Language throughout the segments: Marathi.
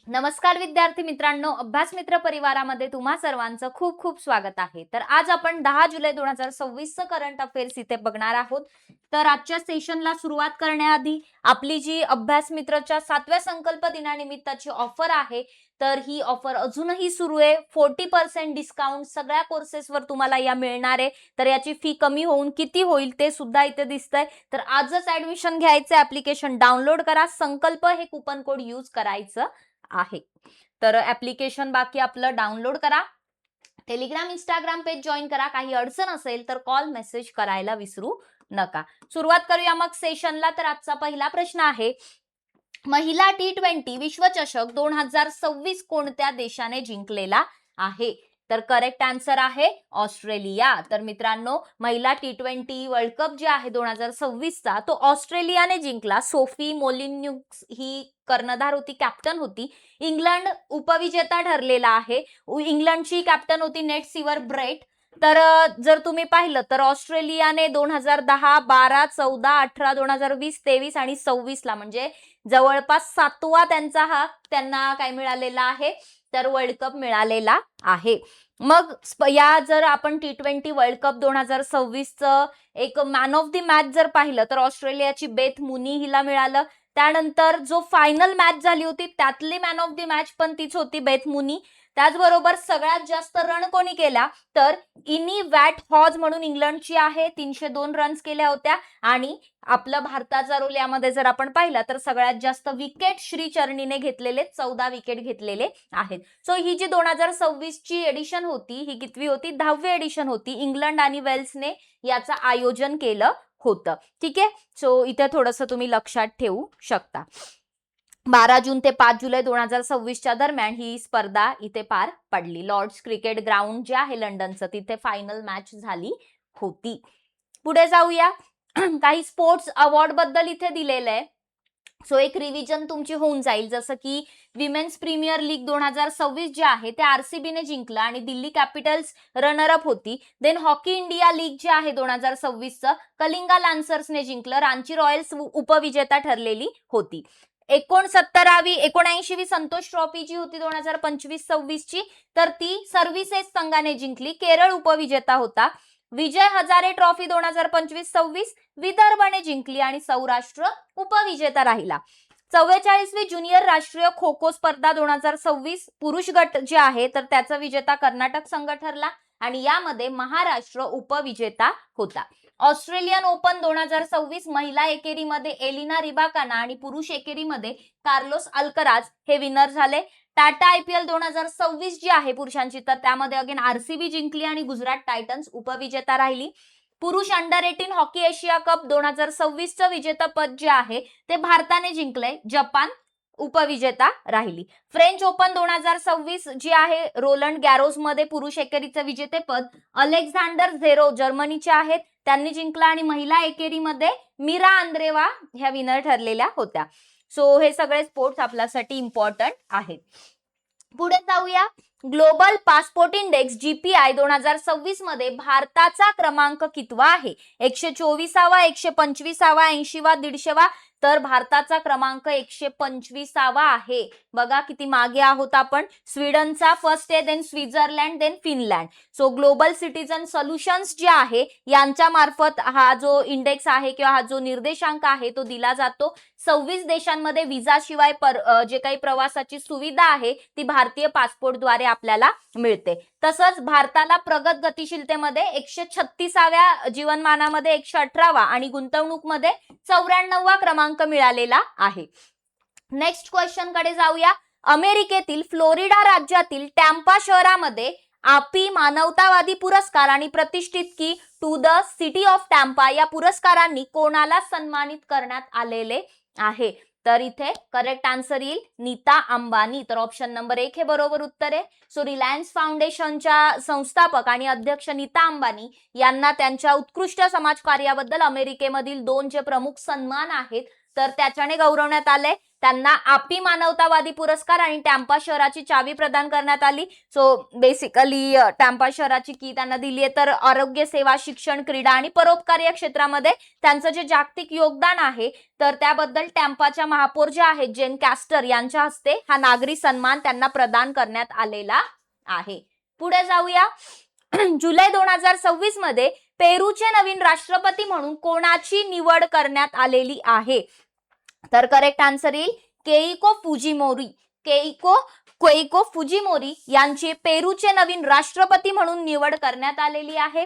नमस्कार विद्यार्थी मित्रांनो, अभ्यास मित्र परिवारामध्ये तुम्हा सर्वांचं खूप खूप स्वागत आहे। तर आज आपण 10 जुलै 2026 चं करंट अफेअर्स इथे बघणार आहोत। तर आजच्या सेशनला सुरुवात करण्याआधी आपली जी अभ्यास मित्रच्या 7व्या संकल्प दिनानिमित्ताची ऑफर आहे, तर ही ऑफर अजूनही सुरू आहे। 40% डिस्काउंट सगळ्या कोर्सेसवर तुम्हाला या मिळणार आहे। तर याची फी कमी होऊन किती होईल ते सुद्धा इथे दिसतंय। तर आजच ऍडमिशन घ्यायचं, ऍप्लिकेशन डाउनलोड करा, संकल्प हे कुपन कोड यूज करायचं आहे। तर ऍप्लिकेशन बाकी आपलं डाउनलोड करा, टेलिग्राम इंस्टाग्राम पेज जॉईन करा। काही अडचण असेल तर कॉल मेसेज करायला विसरू नका। सुरुवात करूया मग सेशनला। तर आजचा पहिला प्रश्न आहे, महिला T20 विश्वचषक 2026 कोणत्या देशाने जिंकलेला आहे? तर करेक्ट आन्सर आहे ऑस्ट्रेलिया। तर मित्रांनो, महिला T20 वर्ल्ड कप जे आहे 2026 चा, तो ऑस्ट्रेलियाने जिंकला। सोफी मोलिन्युक्स ही कर्णधार होती, कॅप्टन होती। इंग्लंड उपविजेता ठरलेला आहे। इंग्लंडची कॅप्टन होती नेट सिवर ब्रेट। तर जर तुम्ही पाहिलं तर ऑस्ट्रेलियाने 2010, 12, 14, 18, 2020, 23 आणि 26 ला म्हणजे जवळपास 7वा त्यांना काय मिळालेला आहे, तर वर्ल्ड कप मिळालेला आहे। मग या जर आपण T20 वर्ल्ड कप 2026 चं एक मॅन ऑफ द मॅच जर पाहिलं तर ऑस्ट्रेलियाची बेथ मुनी हिला मिळालं। त्यानंतर जो फायनल मॅच झाली होती त्यातली मॅन ऑफ द मॅच पण तीच होती, बेथ मुनी। त्याचबरोबर सगळ्यात जास्त रन कोणी केल्या, तर इनी वॅट हॉज म्हणून इंग्लंडची आहे, 302 रन्स केल्या होत्या। आणि आपला भारताचा रोल यामध्ये जर आपण पाहिला तर सगळ्यात जास्त विकेट श्रीचरणीने घेतलेले, 14 विकेट घेतलेले आहेत। सो ही जी 2026 ची एडिशन होती, ही कितवी होती? 10वी एडिशन होती। इंग्लंड आणि वेल्सने याचं आयोजन केलं होतं। ठीक आहे, सो इथे थोडंसं तुम्ही लक्षात ठेवू शकता। 12 जून ते 5 जुलै 2026 च्या दरम्यान ही स्पर्धा इथे पार पडली। लॉर्ड्स क्रिकेट ग्राउंड जे आहे लंडनचं, तिथे फायनल मॅच झाली होती। पुढे जाऊया, काही स्पोर्ट्स अवॉर्ड बद्दल इथे दिलेलं आहे। सो एक रिव्हिजन तुमची होऊन जाईल, जसं की विमेन्स प्रीमियर लीग 2026 जे आहे ते आरसीबीने जिंकलं आणि दिल्ली कॅपिटल्स रनर अप होती। देन हॉकी इंडिया लीग जे आहे 2026 चं कलिंगा लान्सर्सने जिंकलं, रांची रॉयल्स उपविजेता ठरलेली होती। 79वी संतोष ट्रॉफी जी होती 2025-26 ची, तर ती सर्व्हिसेस संघाने जिंकली, केरळ उपविजेता होता। विजय हजारे ट्रॉफी 2025-26 विदर्भने जिंकली आणि सौराष्ट्र उपविजेता राहिला। 44वी ज्युनियर राष्ट्रीय खो खो स्पर्धा 2026 पुरुष गट जे आहे तर त्याचा विजेता कर्नाटक संघ ठरला आणि यामध्ये महाराष्ट्र उपविजेता होता। ऑस्ट्रेलियन ओपन 2026 महिला एकेरीमध्ये एलिना रिबाकाना आणि पुरुष एकेरीमध्ये कार्लोस अल्कराज हे विनर झाले। टाटा IPL 2026 जी आहे पुरुषांची, तर त्यामध्ये अगेन आरसीबी जिंकली आणि गुजरात टायटन्स उपविजेता राहिली। पुरुष अंडर 18 हॉकी एशिया कप 2026 चं विजेतेपद जे आहे ते भारताने जिंकलंय, जपान उपविजेता राहिली। फ्रेंच ओपन 2026 जी आहे रोलंड गॅरोस मध्ये पुरुष एकेरीचं विजेतेपद अलेक्झांडर झेरो जर्मनीचे आहेत, त्यांनी जिंकला आणि महिला एकेरीमध्ये मीरा आंद्रेवा ह्या विनर ठरलेल्या होत्या। सो हे सगळे स्पोर्ट्स आपल्यासाठी इम्पॉर्टंट आहेत। पुढे जाऊया, ग्लोबल पासपोर्ट इंडेक्स GPI 2026 मध्ये भारताचा क्रमांक कितवा आहे? 124वा, 125वा, 80वा, 150वा? तर भारताचा क्रमांक 125वा आहे। बघा किती मागे आहोत आपण। स्वीडनचा फर्स्ट आहे, then Switzerland, then Finland. So global citizen solutions जे आहे यांच्या मार्फत हा जो इंडेक्स आहे किंवा हा जो निर्देशांक आहे तो दिला जातो। 26 देशांमध्ये विजा शिवाय जे काही प्रवासाची सुविधा आहे ती भारतीय पासपोर्टद्वारे आपल्याला मिळते। तसंच भारताला प्रगत गतिशीलतेमध्ये 136व्या जीवनमानामध्ये 118वा आणि गुंतवणूकमध्ये 94वा क्रमांक मिळालेला आहे। नेक्स्ट क्वेश्चन कडे जाऊया। अमेरिकेतील फ्लोरिडा राज्यातील टॅम्पा शहरामध्ये आपी मानवतावादी पुरस्कार आणि प्रतिष्ठित की to the city of Tampa या पुरस्कारांनी कोणाला सन्मानित करण्यात आलेले आहे? तर इथे करेक्ट आन्सर येईल नीता अंबानी। तर ऑप्शन नंबर 1 हे बरोबर उत्तर आहे। सो रिलायन्स फाउंडेशनच्या संस्थापक आणि अध्यक्ष नीता अंबानी यांना त्यांच्या उत्कृष्ट समाजकार्याबद्दल अमेरिकेमधील 2 जे प्रमुख सन्मान आहेत तर त्याच्याने गौरवण्यात आले. त्यांना आपी मानवतावादी पुरस्कार आणि टॅम्पा शहराची चावी प्रदान करण्यात आली. सो बेसिकली टॅम्पा शहराची की त्यांना दिली आहे. तर आरोग्य सेवा, शिक्षण, क्रीडा आणि परोपकार या क्षेत्रामध्ये त्यांचं जे जागतिक योगदान आहे तर त्याबद्दल टॅम्पाच्या महापौर जे आहेत जेन कॅस्टर यांच्या हस्ते हा नागरी सन्मान त्यांना प्रदान करण्यात आलेला आहे. पुढे जाऊया. जुलै 2026 मध्ये पेरूचे नवीन राष्ट्रपती म्हणून कोणाची निवड करण्यात आलेली आहे? तर करेक्ट आन्सर येईल केइको फुजिमोरी. केइको फुजिमोरी यांची पेरूचे नवीन राष्ट्रपती म्हणून निवड करण्यात आलेली आहे.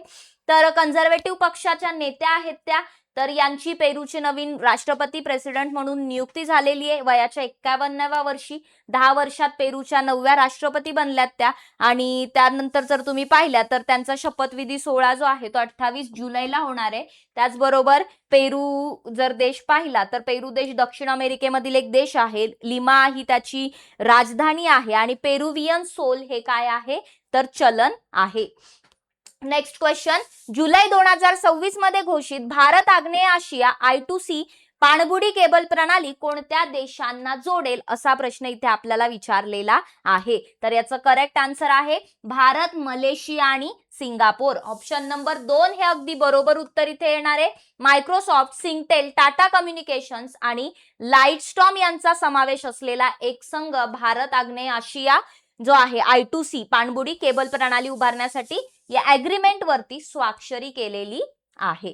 तर कन्झर्वेटिव्ह पक्षाच्या नेत्या आहेत त्या. तर यांची पेरूचे नवीन राष्ट्रपती प्रेसिडेंट म्हणून नियुक्ती झालेली आहे वयाच्या 51व्या वर्षी. 10 वर्षात पेरूच्या 9व्या राष्ट्रपती बनल्यात त्या. आणि त्यानंतर जर तुम्ही पाहिल्या तर त्यांचा शपथविधी सोहळा जो आहे तो 28 जुलैला होणार आहे. त्याचबरोबर पेरू जर देश पाहिला तर पेरू देश दक्षिण अमेरिकेमधील एक देश आहे. लिमा ही त्याची राजधानी आहे आणि पेरुवियन सोल हे काय आहे तर चलन आहे. Next question. जुलै 2026 मध्ये घोषित भारत आग्नेय आशिया I2C पाणबुडी केबल प्रणाली कोणत्या देशांना जोडेल असा प्रश्न इथे आपल्याला विचारलेला आहे. तर याचं करेक्ट आन्सर आहे भारत, मलेशिया आणि सिंगापूर. ऑप्शन नंबर 2 हे अगदी बरोबर उत्तर इथे येणार आहे. मायक्रोसॉफ्ट, सिंगटेल, टाटा कम्युनिकेशन्स आणि लाईटस्टॉर्म यांचा समावेश असलेला एक संघ भारत आग्नेय आशिया जो आहे I2C पाणबुडी केबल प्रणाली उभारण्यासाठी या अग्रीमेंट वरती स्वाक्षरी केलेली आहे.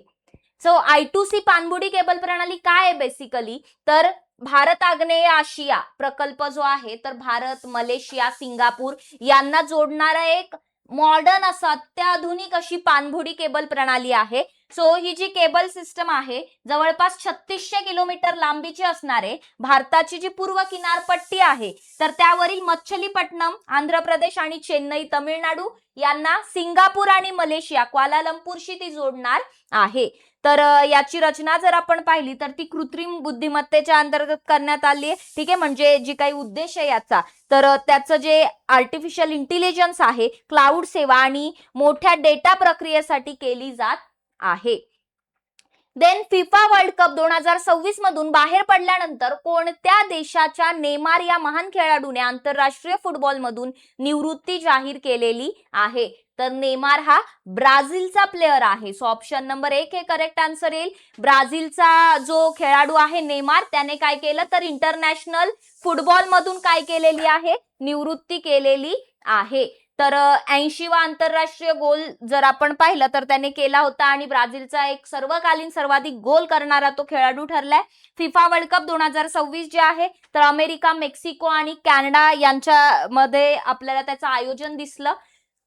सो I2C पाणबुडी केबल प्रणाली काय आहे बेसिकली तर भारत आग्नेय आशिया प्रकल्प जो आहे तर भारत, मलेशिया, सिंगापूर यांना जोडणारा एक मॉडर्न असं अत्याधुनिक अशी पाणबुडी केबल प्रणाली आहे. सो ही जी केबल सिस्टम आहे जवळपास 3600 किलोमीटर लांबीची असणार आहे. भारताची जी पूर्व किनारपट्टी आहे तर त्यावरील मच्छलीपट्टणम आंध्र प्रदेश आणि चेन्नई तामिळनाडू यांना सिंगापूर आणि मलेशिया क्वालालंपूरशी ती जोडणार आहे. तर याची रचना जर आपण पाहिली तर ती कृत्रिम बुद्धिमत्तेच्या अंतर्गत करण्यात आली आहे. ठीक आहे, म्हणजे जी काही उद्देश आहे याचा तर त्याचं जे आर्टिफिशियल इंटेलिजन्स आहे, क्लाउड सेवा आणि मोठ्या डेटा प्रक्रियेसाठी केली जात आहे. देन फिफा वर्ल्ड कप 2026 मधून बाहेर पडल्यानंतर कोणत्या देशाच्या नेमार या महान खेळाडूने आंतरराष्ट्रीय फुटबॉल मधून निवृत्ती जाहीर केलेली आहे? तर नेमार हा ब्राझीलचा प्लेअर आहे. सो ऑप्शन नंबर 1 हे करेक्ट आन्सर येईल. ब्राझीलचा जो खेळाडू आहे नेमार त्याने काय केलं तर इंटरनॅशनल फुटबॉल मधून काय केलेली आहे निवृत्ती केलेली आहे. तर 80वा आंतरराष्ट्रीय गोल जर आपण पाहिलं तर त्याने केला होता आणि ब्राझीलचा एक सर्वकालीन सर्वाधिक गोल करणारा तो खेळाडू ठरलाय. फिफा वर्ल्ड कप 2026 जे आहे तर अमेरिका, मेक्सिको आणि कॅनडा यांच्यामध्ये आपल्याला त्याचं आयोजन दिसलं.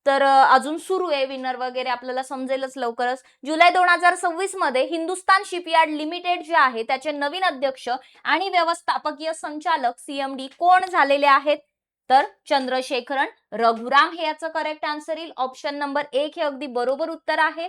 तर अजून सुरू आहे, विनर वगैरे आपल्याला समजेलच लवकरच. जुलै 2026 मध्ये हिंदुस्तान शिपयार्ड लिमिटेड जे आहे त्याचे नवीन अध्यक्ष आणि व्यवस्थापकीय संचालक CMD कोण झालेले आहेत? तर चंद्रशेखरन रघुराम हे याचं करेक्ट आन्सर येईल. ऑप्शन नंबर 1 हे अगदी बरोबर उत्तर आहे.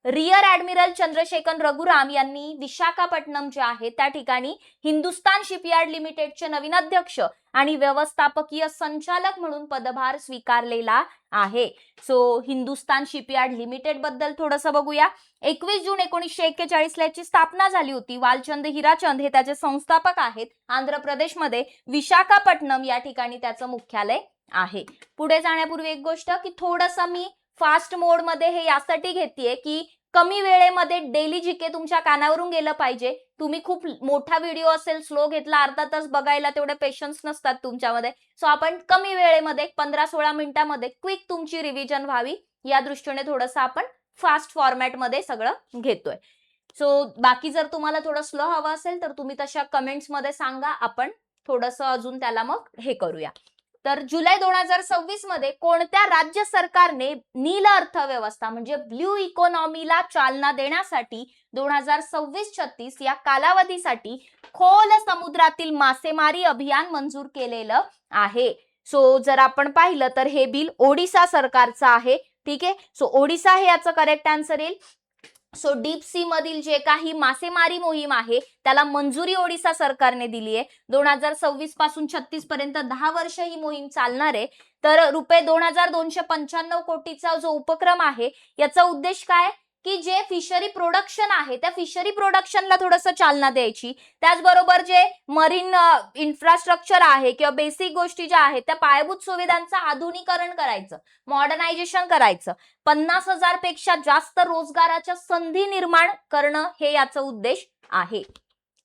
रियर ऍडमिरल चंद्रशेखर रघुराम यांनी विशाखापट्टणम जे आहे त्या ठिकाणी हिंदुस्तान शिपयार्ड लिमिटेडचे नवीन अध्यक्ष आणि व्यवस्थापकीय संचालक म्हणून पदभार स्वीकारलेला आहे. सो हिंदुस्तान शिपयार्ड लिमिटेड बद्दल थोडंसं बघूया. 21 जून 1941 ला याची स्थापना झाली होती. वालचंद हिराचंद हे त्याचे संस्थापक आहेत. आंध्र प्रदेशमध्ये विशाखापट्टणम या ठिकाणी त्याचं मुख्यालय आहे. पुढे जाण्यापूर्वी एक गोष्ट की थोडंसं मी फास्ट मोड मध्ये हे यासाठी घेतेय की कमी वेळेमध्ये डेली जीके तुमच्या कानावरून गेलं पाहिजे. तुम्ही खूप मोठा व्हिडिओ असेल स्लो घेतला अर्धा तास बघायला तेवढे पेशन्स नसतात तुमच्यामध्ये. सो आपण कमी वेळेमध्ये 15-16 मिनिटांमध्ये क्विक तुमची रिव्हिजन व्हावी या दृष्टीने थोडंसं आपण फास्ट फॉर्मॅट मध्ये सगळं घेतोय. सो बाकी जर तुम्हाला थोडं स्लो हवं असेल तर तुम्ही तशा कमेंट्स मध्ये सांगा, आपण थोडंसं अजून त्याला मग हे करूया. तर जुलै 2026 मध्ये कोणत्या राज्य सरकारने नील अर्थव्यवस्था म्हणजे ब्ल्यू इकॉनॉमीला चालना देण्यासाठी 2026-36 या कालावधीसाठी खोल समुद्रातील मासेमारी अभियान मंजूर केलेलं आहे? सो जर आपण पाहिलं तर हे बिल ओडिसा सरकारचं आहे. ठीक आहे, सो ओडिसा हे याचं करेक्ट आन्सर येईल. सो डीप सी मधील जे काही मासेमारी मोहीम आहे त्याला मंजुरी ओडिसा सरकारने दिली आहे. 2026 पासून 36 पर्यंत 10 वर्ष ही मोहीम चालणार आहे. तर ₹2295 कोटीचा जो उपक्रम आहे याचा उद्देश काय की जे फिशरी प्रोडक्शन आहे त्या फिशरी प्रोडक्शनला थोडंसं चालना द्यायची. त्याचबरोबर जे मरीन इन्फ्रास्ट्रक्चर आहे किंवा बेसिक गोष्टी ज्या आहेत त्या पायाभूत सुविधांचं आधुनिकीकरण करायचं, मॉडर्नायझेशन करायचं, 50,000 पेक्षा जास्त रोजगाराच्या संधी निर्माण करणं हे याचा उद्देश आहे.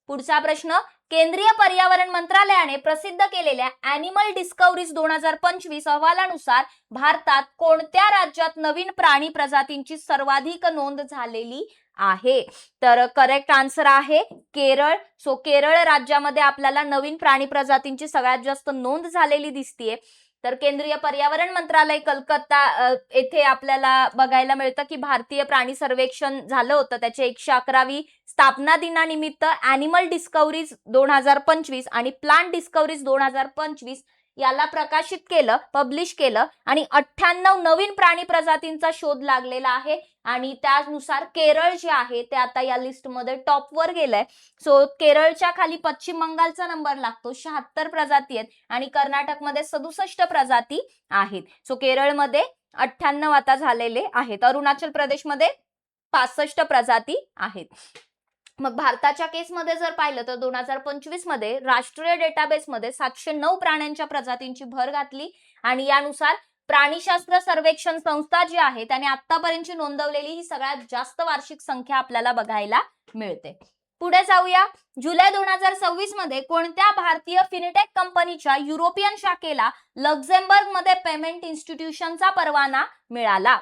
पुढचा प्रश्न, केंद्रीय पर्यावरण मंत्रालयाने प्रसिद्ध केलेल्या अॅनिमल डिस्कव्हरीज 2025 अहवालानुसार भारतात कोणत्या राज्यात नवीन प्राणी प्रजातींची सर्वाधिक नोंद झालेली आहे? तर करेक्ट आन्सर आहे केरळ. सो केरळ राज्यामध्ये आपल्याला नवीन प्राणी प्रजातींची सगळ्यात जास्त नोंद झालेली दिसतीये. तर केंद्रीय पर्यावरण मंत्रालय कलकत्ता येथे आपल्याला बघायला मिळतं की भारतीय प्राणी सर्वेक्षण झालं होतं. त्याचे 111वी स्थापना दिनानिमित्त अॅनिमल डिस्कव्हरीज 2025 आणि प्लांट डिस्कव्हरीज 2025 याला प्रकाशित केलं, पब्लिश केलं आणि 98 नवीन प्राणी प्रजातींचा शोध लागलेला आहे आणि त्यानुसार केरळ जे आहे ते आता या लिस्टमध्ये टॉपवर गेलंय. सो केरळच्या खाली पश्चिम बंगालचा नंबर लागतो, 76 प्रजाती आहेत आणि कर्नाटकमध्ये 67 प्रजाती आहेत. सो केरळमध्ये 98 आता झालेले आहेत. अरुणाचल प्रदेशमध्ये 65 प्रजाती आहेत. मग भारताच्या केसमध्ये जर पाहिलं तर 2025 मध्ये राष्ट्रीय डेटाबेसमध्ये 709 प्राण्यांच्या प्रजातींची भर घातली आणि यानुसार प्राणीशास्त्र सर्वेक्षण संस्था जी आहे त्याने आतापर्यंतची नोंदवलेली ही सगळ्यात जास्त वार्षिक संख्या आपल्याला बघायला मिळते. पुढे जाऊया. जुलै 2026 मध्ये कोणत्या भारतीय फिनटेक कंपनीच्या युरोपियन शाखेला लक्झेंबर्ग मध्ये पेमेंट इन्स्टिट्यूशनचा परवाना मिळाला?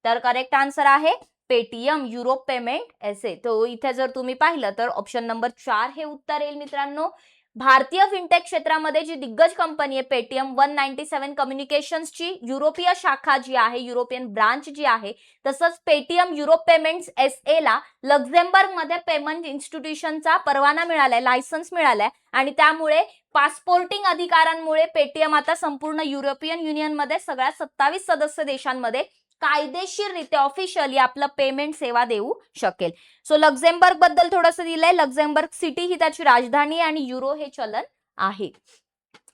तर करेक्ट आन्सर आहे पेटीएम, युरोप पेमेंट एसे. तो इथे जर तुम्ही पाहिलं तर ऑप्शन नंबर 4 हे उत्तर येईल मित्रांनो. भारतीय फिनटेक क्षेत्रामध्ये जी दिग्गज कंपनी आहे पेटीएम 197 कम्युनिकेशन्सची युरोपीय शाखा जी आहे, युरोपियन ब्रांच जी आहे, तसंच पेटीएम युरोप पेमेंट्स एसए ला लक्झेंबर्ग मध्ये पेमेंट इन्स्टिट्यूशनचा परवाना मिळालाय, लायसन्स मिळालाय आणि त्यामुळे पासपोर्टिंग अधिकारांमुळे पेटीएम आता संपूर्ण युरोपियन युनियन मध्ये सगळ्या 27 सदस्य देशांमध्ये कायदेशीररित्या ऑफिशियली आपलं पेमेंट सेवा देऊ शकेल. सो लक्झेंबर्ग बद्दल थोडंसं दिलंय. लक्झेंबर्ग सिटी ही त्याची राजधानी आणि युरो हे चलन आहे.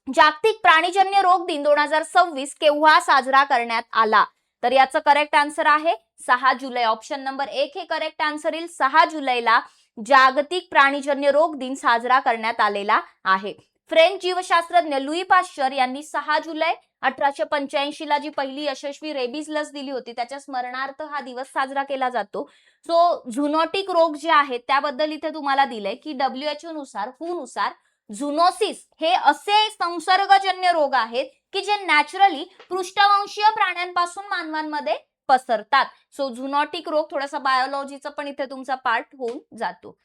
जागतिक प्राणीजन्य रोग दिन 2026 केव्हा साजरा करण्यात आला? तर याचं करेक्ट आन्सर आहे 6 जुलै. ऑप्शन नंबर 1 हे करेक्ट आन्सर येईल. 6 जुलैला जागतिक प्राणीजन्य रोग दिन साजरा करण्यात आलेला आहे. फ्रेंच जीवशास्त्रज्ञ लुई पाश्चर यांनी 6 जुलै 1885 ला जी पहिली यशस्वी रेबीज लस दिली होती त्याच्या स्मरणार्थ हा दिवस साजरा केला जातो. सो झुनोटिक रोग जे आहेत त्याबद्दल इथे तुम्हाला दिलंय की WHO नुसार नुसार झुनोसिस हे असे संसर्गजन्य रोग आहेत की जे नॅचरली पृष्ठवंशीय प्राण्यांपासून मानवांमध्ये पसरतात. सो झुनोटिक रोग थोडासा बायोलॉजीचा पण इथे तुमचा पार्ट होऊन जातो.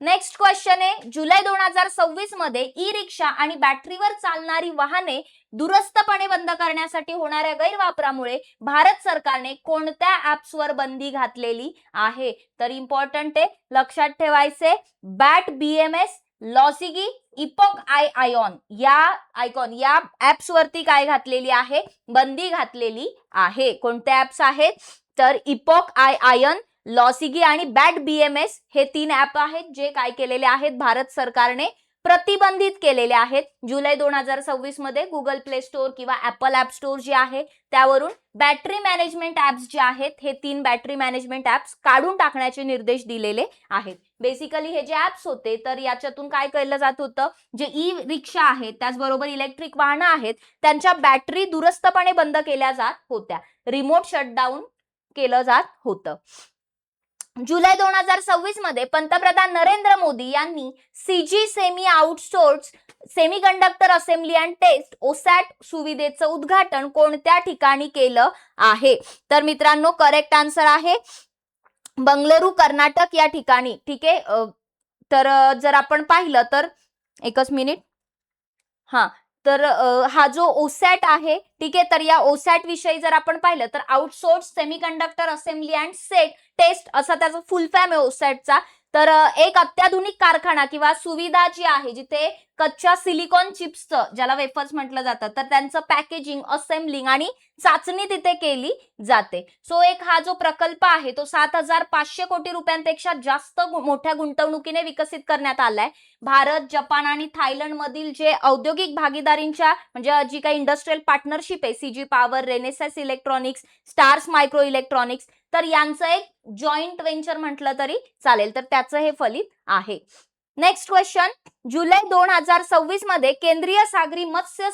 नेक्स्ट क्वेश्चन आहे, जुलै 2026 मध्ये ई रिक्षा आणि बॅटरीवर चालणारी वाहने दुरस्तपणे बंद करण्यासाठी होणाऱ्या गैरवापरामुळे भारत सरकारने कोणत्या ऍप्सवर बंदी घातलेली आहे? तर इम्पॉर्टंट आहे, लक्षात ठेवायचे. बॅट BMS, लॉसिगी, इपॉक आयऑन या ऍप्स वरती काय घातलेली आहे? बंदी घातलेली आहे. कोणत्या ऍप्स आहेत? तर इपॉक आयऑन, लॉसिगी आणि बॅट BMS हे 3 ऍप आहेत जे काय केलेले आहेत? भारत सरकारने प्रतिबंधित केलेले आहेत. जुलै 2026 मध्ये गुगल प्ले स्टोअर किंवा ऍपल ऍप स्टोअर जे आहे त्यावरून बॅटरी मॅनेजमेंट ऍप्स जे आहेत हे 3 बॅटरी मॅनेजमेंट ऍप्स काढून टाकण्याचे निर्देश दिलेले आहेत. बेसिकली हे जे ऍप्स होते तर याच्यातून काय केलं जात होतं, जे ई रिक्षा आहेत त्याचबरोबर इलेक्ट्रिक वाहनं आहेत त्यांच्या बॅटरी दुरस्तपणे बंद केल्या जात होत्या, रिमोट शटडाऊन केलं जात होतं. जुलै 2026 मध्ये पंतप्रधान नरेंद्र मोदी यांनी CG semi outsource semiconductor assembly and test OSAT सुविधेचं उद्घाटन कोणत्या ठिकाणी केलं आहे? तर मित्रांनो करेक्ट आन्सर आहे बंगळुरू, कर्नाटक या ठिकाणी. ठीक आहे. तर जर आपण पाहिलं तर एकच मिनिट. तर हा जो OSAT आहे, ठीक आहे, तर या OSAT विषयी जर आपण पाहिलं तर outsource semiconductor assembly and set test असा त्याचा फुल फॉर्म आहे OSATचा. तर एक अत्याधुनिक कारखाना किंवा सुविधा जी आहे जिथे कच्च्या सिलिकॉन चिप्सचं, ज्याला वेफर्स म्हटलं जातं, तर त्यांचं पॅकेजिंग, असेंबलिंग आणि चाचणी तिथे केली जाते. सो एक हा जो प्रकल्प आहे तो 7,500 कोटी रुपयांपेक्षा जास्त मोठ्या गुंतवणुकीने विकसित करण्यात आलाय. भारत, जपान आणि थायलंड मधील जे औद्योगिक भागीदारींच्या म्हणजे जी काही इंडस्ट्रियल पार्टनरशिप आहे, CG power, renaissance electronics, stars micro electronics, तर यांचं एक जॉईंट वेंचर म्हटलं तरी चालेल. तर त्याचं हे फलित आहे. नेक्स्ट क्वेश्चन, जुलै 2026 मध्ये केंद्रीय सागरी मत्स्य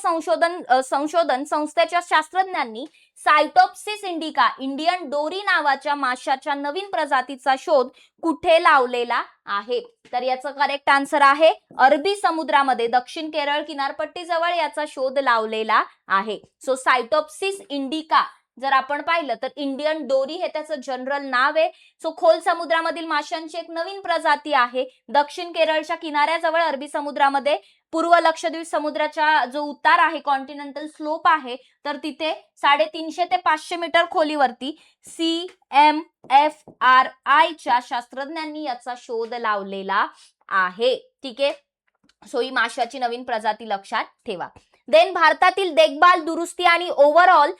संशोधन संस्थेच्या शास्त्रज्ञांनी सायटोप्सिस इंडिका, इंडियन डोरी नावाच्या माशाच्या नवीन प्रजातीचा शोध कुठे लावलेला आहे? तर याचं करेक्ट आन्सर आहे अरबी समुद्रामध्ये, दक्षिण केरळ किनारपट्टीजवळ याचा शोध लावलेला आहे. सो सायटोप्सिस इंडिका जर आपण पाहिलं तर इंडियन डोरी हे त्याचं जनरल नाव आहे. सो खोल समुद्रामधील माशांची एक नवीन प्रजाती आहे. दक्षिण केरळच्या किनाऱ्याजवळ अरबी समुद्रामध्ये पूर्व लक्षद्वीप समुद्राचा जो उतार आहे, कॉन्टिनेंटल स्लोप आहे, तर तिथे 350 ते 500 मीटर खोलीवरती CMFRI च्या शास्त्रज्ञांनी याचा शोध लावलेला आहे. ठीक आहे. सो ही माशाची नवीन प्रजाती लक्षात ठेवा. देन भारतातील देखभाल, दुरुस्ती आणि ओव्हरऑल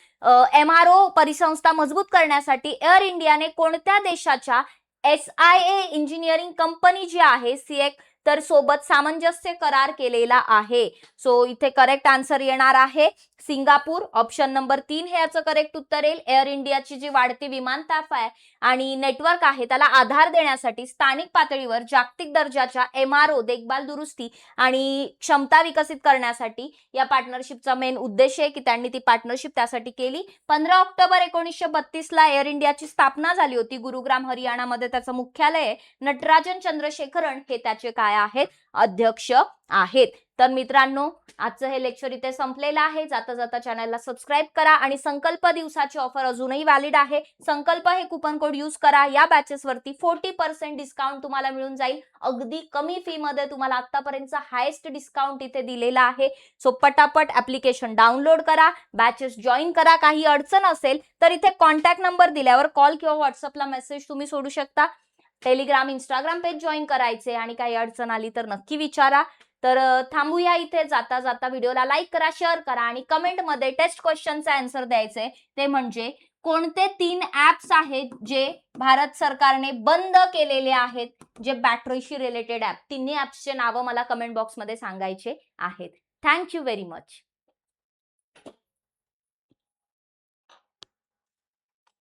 MRO परिसंस्था मजबूत करण्यासाठी एअर इंडियाने कोणत्या देशाच्या SIA इंजिनिअरिंग कंपनी जी आहे सिएक तर सोबत सामंजस्य करार केलेला आहे? सो इथे करेक्ट आन्सर येणार आहे सिंगापूर. ऑप्शन नंबर 3 हे याचं करेक्ट उत्तर येईल. एअर इंडियाची जी वाढती विमानताफ आहे आणि नेटवर्क आहे त्याला आधार देण्यासाठी स्थानिक पातळीवर जागतिक दर्जाच्या MRO देखभाल, दुरुस्ती आणि क्षमता विकसित करण्यासाठी या पार्टनरशिपचा मेन उद्देश आहे की त्यांनी ती पार्टनरशिप त्यासाठी केली. 15 ऑक्टोबर 1932 ला एअर इंडियाची स्थापना झाली होती. गुरुग्राम हरियाणामध्ये त्याचं मुख्यालय आहे. नटराजन चंद्रशेखरन हे त्याचे काय आहेत? अध्यक्ष आहेत. तर मित्रांनो, आजचं हे लेक्चर इथे संपलेलं आहे. जाता जाता चॅनलला सबस्क्राईब करा आणि संकल्प दिवसाची ऑफर अजूनही व्हॅलिड आहे. संकल्प हे कुपन कोड यूज करा. या बॅचेस वरती 40% डिस्काउंट तुम्हाला मिळून जाईल. अगदी कमी फी मध्ये तुम्हाला आतापर्यंतचा हायेस्ट डिस्काउंट इथे दिलेला आहे. सो पटापट ऍप्लिकेशन डाउनलोड करा, बॅचेस जॉईन करा. काही अडचण असेल तर इथे कॉन्टॅक्ट नंबर दिल्यावर कॉल किंवा व्हॉट्सअपला मेसेज तुम्ही सोडू शकता. टेलिग्राम, इंस्टाग्राम पेज जॉईन करायचे आणि काही अडचण आली तर नक्की विचारा. तर थांबूया इथे. जाता जाता व्हिडिओला लाईक करा, शेअर करा आणि कमेंट मध्ये टेस्ट क्वेश्चनचे आन्सर द्यायचे. ते म्हणजे कोणते 3 ऍप्स आहेत जे भारत सरकारने बंद केलेले आहेत, जे बॅटरीशी रिलेटेड ऍप. तिन्ही ऍप्सचे नावं मला कमेंट बॉक्स मध्ये सांगायचे आहेत. Thank you very much.